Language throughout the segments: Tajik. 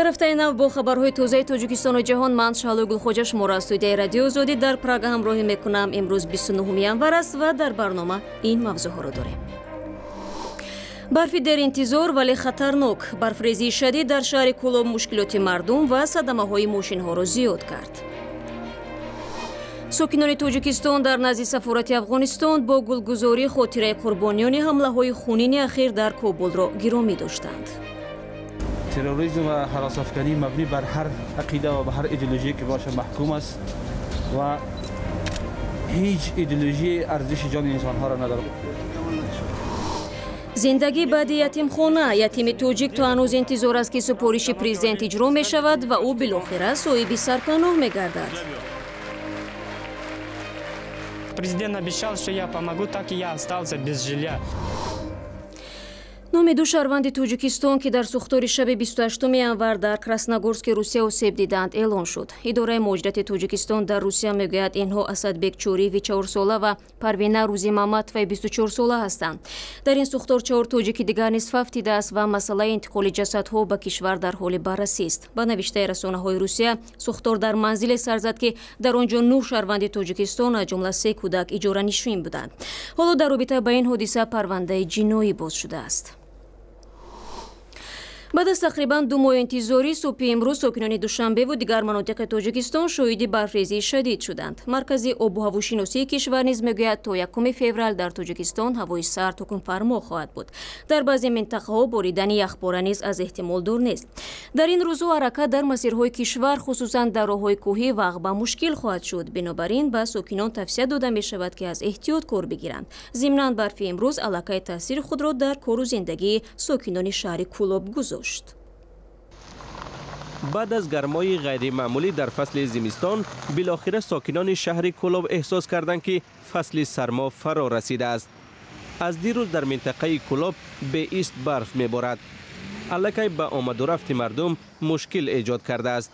дар ҳафтаи нав бо хабарҳои тозаи Тоҷикистону ҷаҳон ман Шаҳлои Гулхоҷа шуморо студияи радио Озодӣ дар Прага ҳамроҳӣ мекунам. Имрӯз 29 январ аст ва дар барнома ин мавзӯъҳоро дорем. барфи деринтизор вале хатарнок. Барфрезии шадид дар шаҳри Кӯлоб мушкилоти мардум ва садамаҳои мошинҳоро зиёд кард. сокинони Тоҷикистон дар назди сафорати Афғонистон бо гулгузории хотираи қурбониҳои ҳамлаҳои хунини ахир дар Кобулро гиромӣ доштанд. терроризм ва ҳаросафканӣ мабни бар ҳар ақида ва ба ҳар идеологие ки боша маҳкум аст ва ҳеҷ идеологие арзиши ҷони инсонҳоро надорад. зиндагӣ баъди ятимхона. ятими тоҷик то ҳанӯз интизор аст ки супориши президент иҷро мешавад ва ӯ билохира соҳиби сарпаноҳ мегардад. Президент обещал, что я помогу, так и я остался без жилья. номи ду шаҳрванди Тоҷикистон ки дар сӯхтори шаби 28 январ дар Красногорски Русия осеб диданд эълон шуд. идораи муҳоҷирати Тоҷикистон дар Русия мегӯяд инҳо Асадбек Чориеви 4 сола ва Парвина Рӯзи Маматоваи 24 сола ҳастанд. дар ин сӯхтор 4 тоҷики дигар низ фафтидааст ва масъалаи интиқоли ҷасадҳо ба кишвар дар ҳоли баррасист. ба навиштаи расонаҳои Русия сӯхтор дар манзиле сар зад ки дар он ҷо 9 шаҳрванди Тоҷикистон аз ҷумла 3 кӯдак иҷоранишин буданд. ҳоло дар робита ба ин ҳодиса парвандаи ҷиноӣ боз шудааст. баъд аз тақрибан 2 моҳ интизорӣ субҳи имрӯз сокинони Душанбеву дигар манотиқи Тоҷикистон шоҳиди барфрезии шадид шуданд. маркази обу ҳавошиносии кишвар низ мегӯяд то 1 феврал дар Тоҷикистон ҳавои сард ҳукмфармо хоҳад буд. дар баъзе минтақаҳо боридани яхбора низ аз эҳтимол дур нест. дар ин рӯзҳо ҳаракат дар масирҳои кишвар хусусан дар роҳҳои кӯҳӣ вағба мушкил хоҳад шуд. бинобар ин ба сокинон тавсия дода мешавад ки аз эҳтиёт кор бигиранд. зимнан барфи имрӯз аллакай таъсири худро дар кору зиндагии сокинони шаҳри Кӯлоб гузошт. بعد از گرمای غیرمعمولی در فصل زمستان بالاخره ساکنان شهر کولوب احساس کردند که فصل سرما فرا رسیده است. از دیروز در منطقه کولوب به ایست برف میبارد. الکی به آمد و رفت مردم مشکل ایجاد کرده است.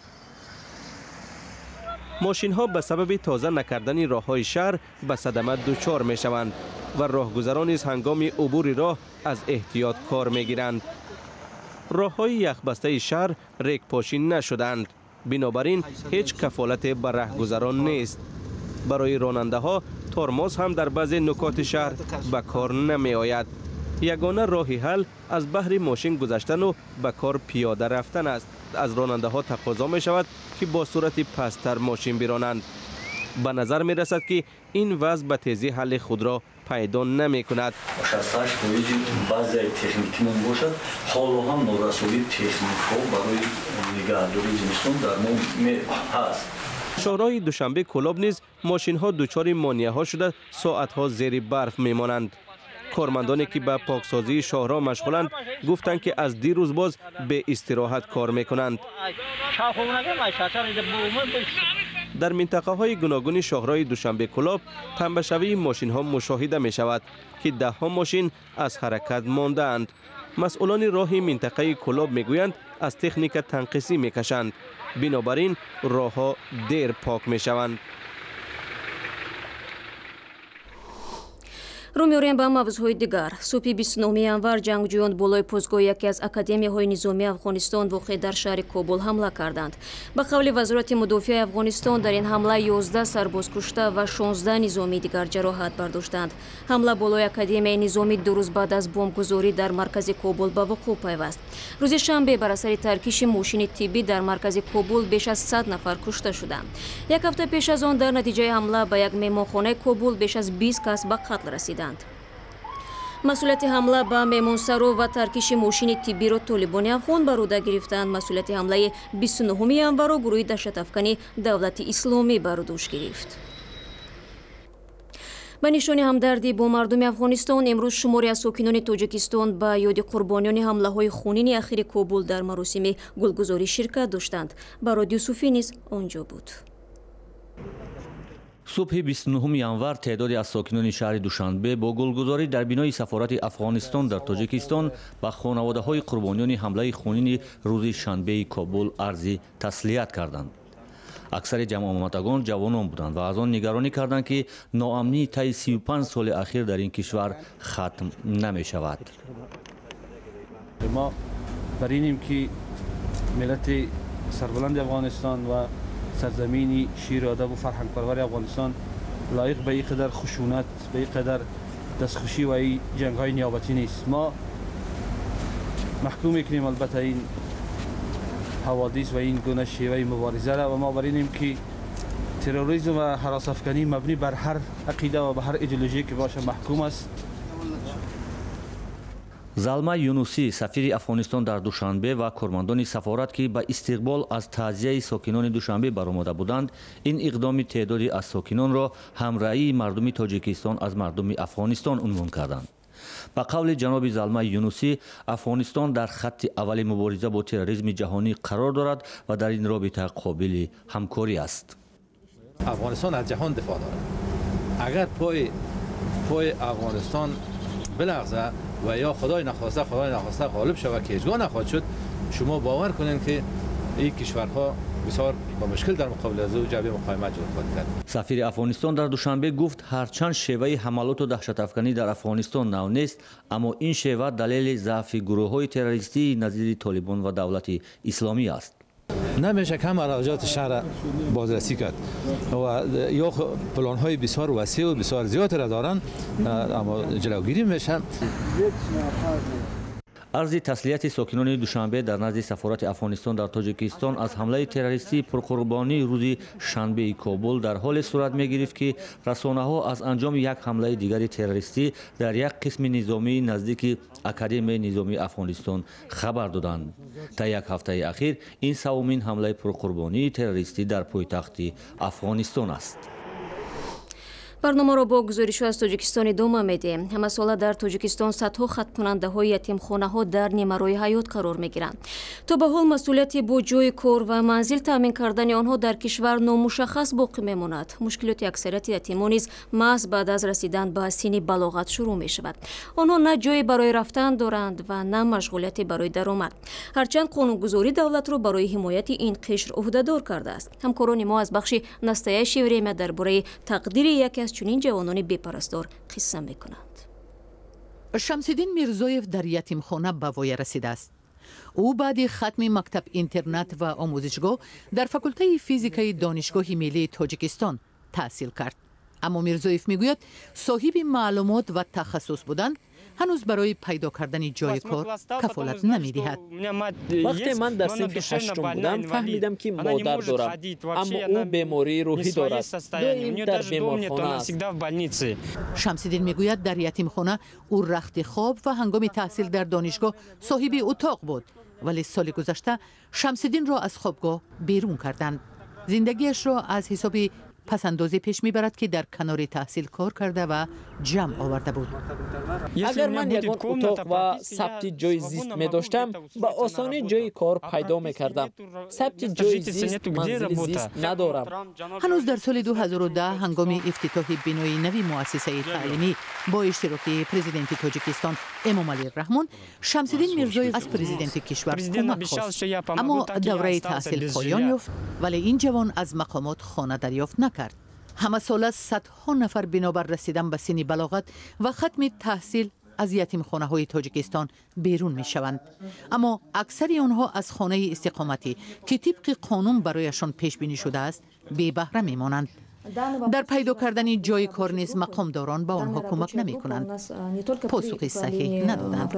ماشین ها به سبب تازه نکردن راههای شهر به صدمه دچار می شوند و راهگذران نیز هنگام عبور راه از احتیاط کار می گیرند. راه‌های یخبسته شهر ریگ پاشی نشدند. بنابراین هیچ کفالت بر راهگذران نیست. برای راننده ها ترمز هم در بعضی نکات شهر به کار نمی آید. یگانه راه حل از بحر ماشین گذشتن و به کار پیاده رفتن است. از راننده ها تقاضا می شود که با سرعت پست‌تر ماشین برانند. به نظر می رسد که این وضع به تیزی حل خود را پیدا نمی کند. بعضی تکنیکمون باشد حالا هم نورسولی تکنیک ها برای نگهداری زمستان در ما هست. شهرهای دوشنبه کولوب نیز ماشین ها دچار مانعه ها شده ساعت ها زیر برف می مانند. کارمندانی که به پاکسازی شهرها مشغولند گفتند که از دیروز باز به استراحت کار می کنند. در منطقه های گوناگون شهرهای دوشنبه کولوب تنبشوی ماشین ها مشاهده می شود که 10 ها ماشین از حرکت مانده اند. مسئولان راه منطقه کولوب می گویند از تکنیک تنقیصی می کشند. بنابراین راه ها دیر پاک می شوند. رو می‌آوریم با موضوعهای دیگر. صبح 29 январ جنگجویان بالای پایگاه یکی از اکادمی‌های نظامی افغانستان واقع در شهر کابل حمله کردند. به قول وزارت مدافع افغانستان در این حمله 11 سرباز کشته و 16 نظامی دیگر جراحت برداشتند. حمله بالای اکادمی نظامی 2 روز بعد از بمبگذاری در مرکز کابل به وقوع پیوست. روز شنبه بر اثر ترکیش ماشین طبی در مرکز کابل بیش از 100 نفر کشته شدند. یک هفته پیش از آن در نتیجه حمله به یک مهمانخانه کابل بیش از 20 کس به قتل رسیدند. مسئولیت حمله به مهمانسرا و ترکیش ماشین طبی را طالبان افغان بر عهده گرفتند. مسئولیت حمله 29 январ را گروه دهشت‌افکنی دولت اسلامی بر دوش گرفت. به نشان همدردی با مردم افغانستان امروز شماری از ساکنان تاجیکستان به یاد قربانیان حمله‌های خونین اخیر کابل در مراسم گلگذاری شرکت داشتند. برای یوسفی نیز آنجا بود. صبح 29 январ تعدادی از ساکنان شهر دوشنبه با گلگذاری در بینای سفارت افغانستان در تاجیکستان به خانواده‌های قربانیان حمله خونین روز شنبه کابل عرض تسلیت کردند. اکثر جمع آمدگان جوانان بودند و از آن نگرانی کردند که ناامنی طی 35 سال اخیر در این کشور ختم نمی شود. ما برینیم که ملت سربلند افغانستان و سرزمین شیر و ادب و فرهنگ پرور افغانستان لایق به این قدر خشونت، به این قدر دستخوشی و این جنگ های نیابتی نیست. ما محکوم میکنیم البته این حوادث و این گونه شیوه مبارزه را و ما برینیم که تروریسم و هراس افکنی مبنی بر هر عقیده و به هر ایدئولوژی که باشه محکوم است. залма юнусӣ сафири афғонистон дар душанбе ва кормандони сафорат ки ба истиқбол аз таъзияи сокинони душанбе баромада буданд ин иқдоми теъдоди аз сокинонро ҳамраии мардуми тоҷикистон аз мардуми афғонистон унвон карданд. ба қавли ҷаноби залма юнусӣ афғонистон дар хатти аввали мубориза бо терроризми ҷаҳонӣ қарор дорад ва дар ин робита қобили ҳамкорӣ аст. افغانستان از جهان دفاع دارد. اگر پای افغانستان بلغزه و یا خدای نخواسته غالب شود که هیچگاه نخواهد شد، شما باور کنید که این کشورها بسیار با مشکل در مقابل از او جبهه مقاومت جلو خواهد کرد. سفیر افغانستان در دوشنبه گفت هرچند شیوه حملات و دهشت افکنی در افغانستان نو نیست، اما این شیوه دلیل ضعف گروه‌های تروریستی نظیر طالبان و دولت اسلامی است. نمیشه که مراجعات شهر بازرسی کرد و یا پلان های بسیار وسیع و بسیار زیاد را دارند، اما جلوگیری میشه. арзи таслияти сокинони душанбе дар назди сафорати афғонистон дар тоҷикистон аз ҳамлаи террористӣ пурқурбонии рӯзи шанбеи кобул дар ҳоле сурат мегирифт ки расонаҳо аз анҷоми як ҳамлаи дигари террористӣ дар як қисми низомии наздики академияи низомии афғонистон хабар доданд. та як ҳафтаи ахир ин савумин ҳамлаи пурқурбонии террористӣ дар пойтахти афғонистон аст. барномаро бо гузоришҳо аз тоҷикистон идома медиҳем. ҳамасола дар тоҷикистон садҳо хаткунандаҳои ятимхонаҳо дар нимарои ҳаёт қарор мегиранд. то ба ҳол масъулияти бо ҷои кор ва манзил таъмин кардани онҳо дар кишвар номушаххас боқӣ мемонад. мушкилоти аксарияти ятимон низ маҳз баъд аз расидан ба синни балоғат шурӯъ мешавад. онҳо на ҷое барои рафтан доранд ва на машғулияте барои даромад. ҳарчанд қонунгузорӣ давлатро барои ҳимояти ин қишр ӯҳдадор кардааст. ҳамкорони мо аз бахши настоящее время дар бораи тақдири яке аз чунин ҷавонони бепарастор қисса мекунанд. шамсиддин мирзоев дар ятимхона ба воя расидааст. ӯ баъди хатми мактаб интернат ва омӯзишгоҳ дар факултаи физикаи донишгоҳи миллии тоҷикистон таҳсил кард. аммо мирзоев мегӯяд соҳиби маълумот ва тахассус будан ҳанӯз барои пайдо кардани ҷои кор кафолат намедиҳад. вақте ман дар синфи ҳаштум будам фаҳмидам ки модар дорам, аммо ӯ бемории рӯҳӣ дорад. доим дар беморхона аст. шамсиддин мегӯяд дар ятимхона ӯ рахти хоб ва ҳангоми таҳсил дар донишгоҳ соҳиби утоқ буд, вале соли гузашта шамсиддинро аз хобгоҳ берун карданд. зиндагиашро аз ҳисоби пасандозӣ пеш мебарад ки дар канори таҳсил кор карда ва ҷамъ оварда буд. агар ман ягон утоқ ва сабти ҷои зист медоштам, ба осонӣ ҷои кор пайдо мекардам. сабти ҷои зист манзили зист надорам. ҳанӯз дар соли 2010 ҳангоми ифтитоҳи бинои нави муассисаи таълимӣ бо иштироки президенти тоҷикистон эмомалӣ раҳмон, шамсиддин мирзоев аз президенти кишвар кӯмак хост. аммо давраи таҳсил поён ёфт, вале ин ҷавон аз мақомот хона дарёфт накард. ҳамасола садҳо нафар бинобар расидан ба синни балоғат ва хатми таҳсил аз ятимхонаҳои тоҷикистон берун мешаванд. аммо аксари онҳо аз хонаи истиқоматӣ ки тибқи қонун барояшон пешбинӣ шудааст бебаҳра мемонанд. дар пайдо кардани ҷои кор низ мақомдорон ба онҳо кӯмак намекунанд. посухи саҳеҳ надоданд.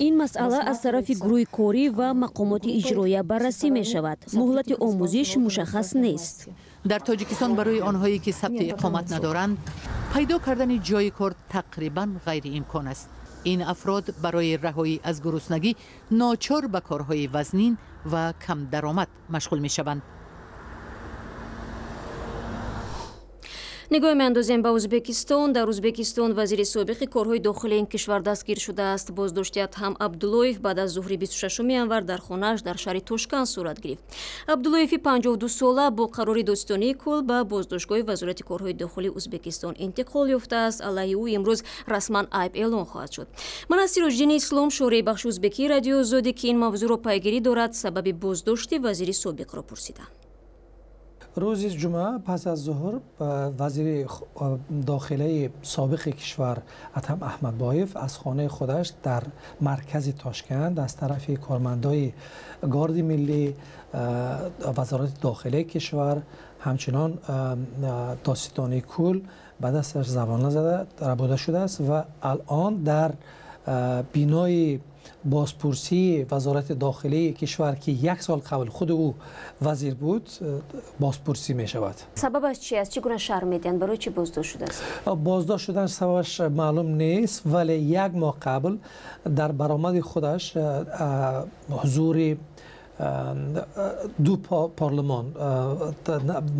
ин масъала аз тарафи гурӯҳи корӣ ва мақомоти иҷроия баррасӣ мешавад. муҳлати омӯзиш мушаххас нест. дар тоҷикистон барои онҳое ки сабти иқомат надоранд, пайдо кардани ҷои кор тақрибан ғайриимкон аст. ин афрод барои раҳоӣ аз гуруснагӣ ночор ба корҳои вазнин ва камдаромад машғул мешаванд. нигоҳ меандозем ба узбекистон. дар узбекистон вазири собиқи корҳои дохилии ин кишвар дастгир шудааст. боздошти Атҳам Абдуллоев баъд аз зуҳри 26 январ дар хонааш дар шаҳри Тошкан сурат гирифт. Абдуллоеви 52 сола бо қарори достонии кул ба боздоштгоҳи вазорати корҳои дохилии Узбекистон интиқол ёфтааст. алайҳи ӯ имрӯз расман айб эълон хоҳад шуд. ман аз Сироҷдини Ислом, шораи бахши узбекии радио Озодӣ ки ин мавзӯъро пайгирӣ дорад, сабаби боздошти вазири собиқро пурсидам. روز جمعه پس از ظهر وزیر داخلی سابق کشور اتم احمدبایف از خانه خودش در مرکز تاشکند از طرف کارمندای گارد ملی، وزارت داخلی کشور، همچنان داستانی کل به دستش زبانه زده ربوده شده است و الان در بینای بازپرسی وزارت داخلی کشور که 1 سال قبل خود او وزیر بود بازپرسی می شود. سببش چی است؟ چگونه شرح میدین؟ برای چی بازداشت شده است؟ بازداشت شدن سببش معلوم نیست، ولی 1 ماه قبل در برآمد خودش حضور 2 پارلمان،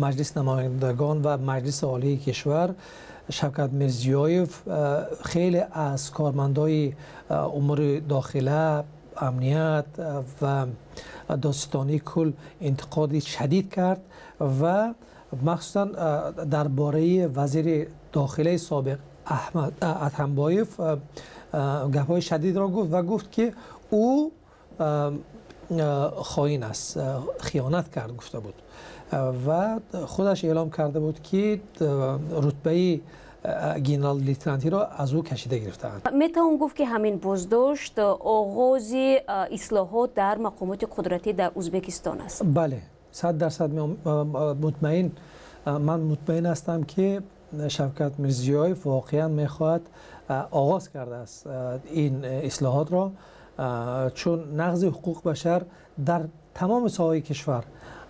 مجلس نمایندگان و مجلس عالی کشور، شوکت میرزیویف خیلی از کارمندای امور داخله، امنیت و داستانی کل انتقادی شدید کرد و مخصوصا درباره وزیر داخلی سابق احمدبایف گپ‌های شدید را گفت و گفت که او خائن است، خیانت کرد گفته بود و خودش اعلام کرده بود که رتبه گنرال لیتنانتی را از او کشیده گرفتند. میتوان گفت که همین بازداشت آغاز اصلاحات در مقامات قدرتی در ازبکستان است. بله، 100% من مطمئن هستم که شوکت میرزیویف واقعا میخواهد آغاز کرده است این اصلاحات را، چون نقض حقوق بشر در تمام ساحه‌های کشور،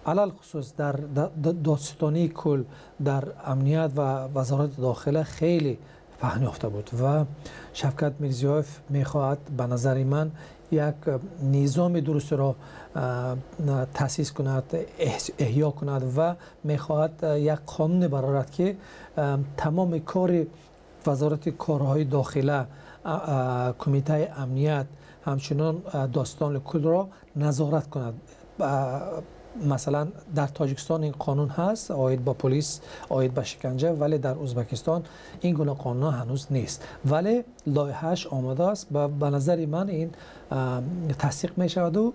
علل خصوص در دادستانی کل، در امنیت و وزارت داخله خیلی پهن یافته بود و شوکت میرزیویف میخواهد به نظر من یک نظام درست را تأسیس کند، احیا کند و میخواهد یک قانون برآورد که تمام کار وزارت کارهای داخله، کمیته امنیت، همچنان داستان کل را نظارت کند. مثلا در تاجیکستان این قانون هست عاید به پلیس، عاید به شکنجه، ولی در ازبکستان این گونه قانون هنوز نیست، ولی لایحه‌اش آماده است و به نظر من این تصدیق می شود و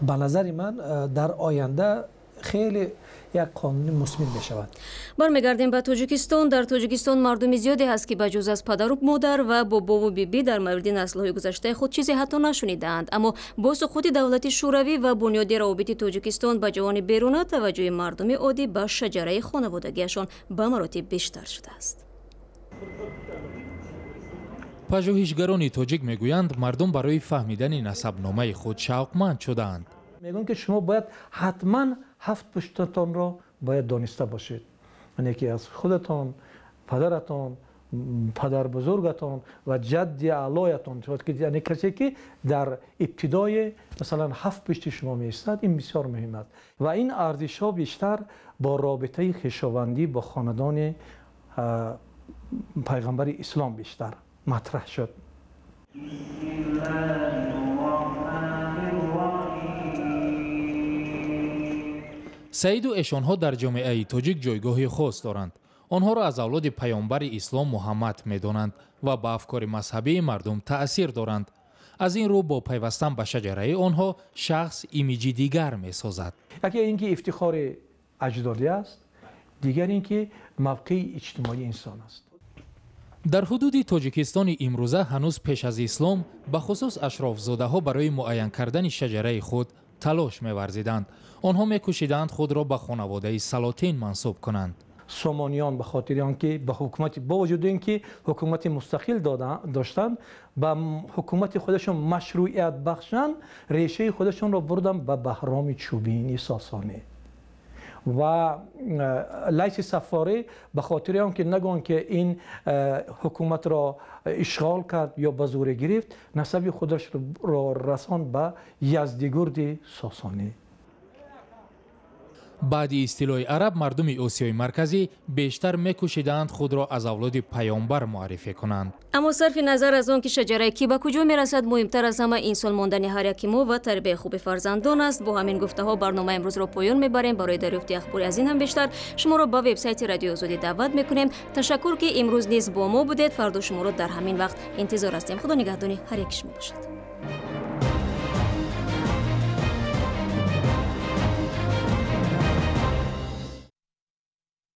به نظر من در آینده خیلی یک قانون مثبت می شود. برمیگردیم به تاجیکستان. در تاجیکستان مردم زیادی هست که بجز از پدر و مادر و بابا و بیبی در مورد نسل‌های گذشته خود چیزی حتی نشنیدند، اما با سقوط دولت شوروی و بنیاد روابط تاجیکستان به جهان بیرون، توجه مردم عادی به شجره خانوادگیشان به مراتب بیشتر شده است. پژوهشگران تاجیک میگویند مردم برای فهمیدن نسبنامه خود شوقمند شدند. میگن که شما باید حتما 7 پشتتان را باید دانسته باشید، یعنی که از خودتان، پدرتان، پدر بزرگتان و جد اعلایتان، یعنی کسی که در ابتدای مثلا 7 پشت شما می ایستد، این بسیار مهم است و این ارزش ها بیشتر با رابطه خویشاوندی با خاندان پیغمبر اسلام بیشتر مطرح شد. سعید و اشانها در جامعه تاجیک جایگاهی خاص دارند. آنها را از اولاد پیامبر اسلام محمد می‌دانند و به افکار مذهبی مردم تأثیر دارند. از این رو با پیوستن به شجره آنها شخص ایمیجی دیگر می‌سازد. یکی اینکه افتخار اجدادی است، دیگر اینکه موقع اجتماعی انسان است. در حدود تاجیکستان امروزه هنوز پیش از اسلام به خصوص اشرافزاده‌ها برای معین کردن شجره خود تلاش می‌ورزیدند. آنها می‌کوشیدند خود را به خانواده سلاطین منسوب کنند. سامانیان به خاطر آنکه به حکومت با وجود اینکه حکومت مستقل داشتند، به حکومت خودشون مشروعیت بخشند، ریشه خودشون را بردن به بهرام چوبینی ساسانی و لیث صفاری به خاطر آنکه نگویند که این حکومت را اشغال کرد یا به زور گرفت، نسب خودش را رساند به یزدگرد ساسانی. بعد اصطلاح عرب مردم آسیای مرکزی بیشتر می‌کوشیدند خود را از اولاد پیامبر معرفی کنند. اما صرف نظر از آن که شجره کی به کجا میرسد، مهمتر از همه انسان ماندن هر یک ما و تربیت خوب فرزندان است. با همین گفته‌ها برنامه امروز را پایان میبریم. برای دریافت اخباری از این هم بیشتر شما را به وبسایت رادیو آزادی دعوت میکنیم. تشکر که امروز نیز با ما بودید. فردا شما را در همین وقت انتظار هستیم. خدا نگهدان هر یک شما باشد.